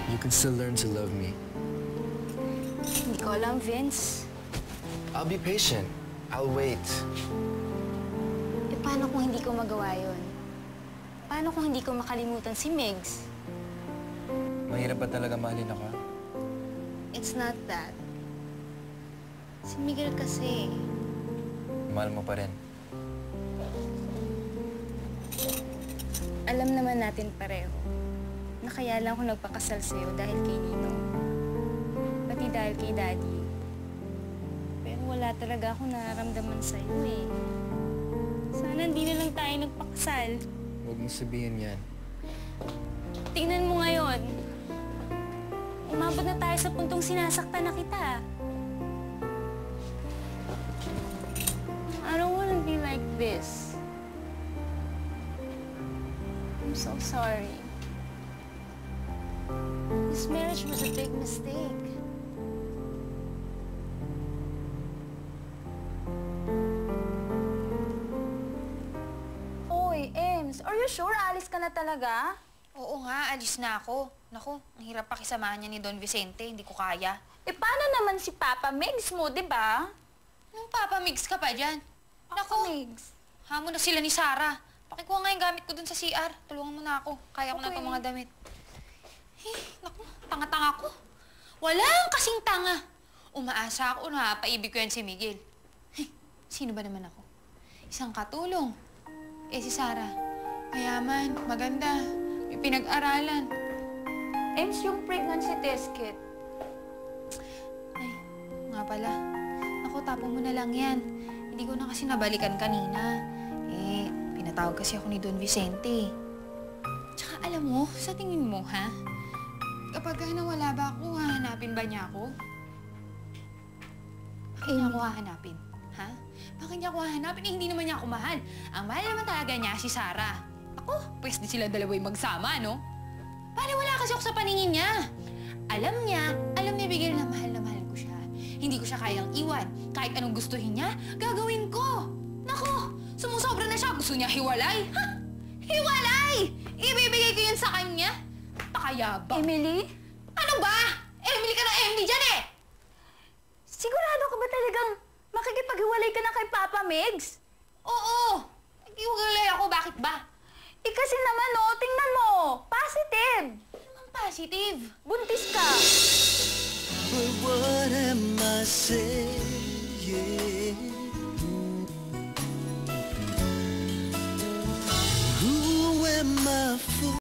You can still learn to love me. Hindi ko alam, Vince. I'll be patient. I'll wait. E paano kung hindi ko magawa yun? Paano kung hindi ko makalimutan si Migs? Mahirap ba talaga mahalin ako? It's not that. Si Miguel kasi. Mahal mo pa rin. Alam naman natin pareho na kaya lang ako nagpakasal sa'yo dahil kay Nino. Pati dahil kay Daddy. Pero wala talaga akong nararamdaman sa'yo eh. Sana hindi na lang tayo nagpakasal. Huwag mo sabihin yan. Tingnan mo ngayon. Umabot na tayo sa puntong sinasaktan na kita. I don't wanna be like this. I'm so sorry. This marriage was a big mistake. Hoy, Ems, are you sure alis ka na talaga? Oo nga, alis na ako. Naku, ang hirap pakisamahan niya ni Don Vicente. Hindi ko kaya. Eh, paano naman si Papa Migs mo, di ba? Nung papamix ka pa dyan. Papa Naku, Migs. hamon na sila ni Sarah. Pakikuha nga yung gamit ko dun sa CR. Tulungan mo na ako. Kaya ko na itong mga damit. Naku, tanga-tanga ko. Walang kasing tanga. Umaasa ako na paibig ko yan si Miguel. Sino ba naman ako? Isang katulong. Eh si Sarah, mayaman, maganda, may pinag-aralan. Ems, yung pregnancy test kit. Ay, nga pala. Naku, tapon mo na lang yan. Hindi ko na kasi nabalikan kanina. Eh, pinatawag kasi ako ni Don Vicente. Tsaka alam mo, sa tingin mo, ha? Kapag nawala ba ako, hahanapin ba niya ako? Bakit niya ako hahanapin? Ha? Bakit niya ako hahanapin? Eh, hindi naman niya ako mahal. Ang mahal naman talaga niya si Sarah. Ako, pwes di sila dalawa yung magsama, no? Wala kasi ako sa paningin niya. Alam niya Miguel na mahal ko siya. Hindi ko siya kayang iwan. Kahit anong gustuhin niya, gagawin ko. Naku, sumusobra na siya. Gusto niya hiwalay. Ha? Hiwalay! Ibibigay ko yun sa kanya. Pakayabang. Emily? Ano ba? Emily ka na Emily dyan eh! Sigurado ka ba talagang makikipaghiwalay ka na kay Papa Migs? Oo! Naghiwalay ako. Bakit ba? Eh kasi naman, oh, tingnan mo. Positive. Anong positive? Buntis ka. But what am I saying?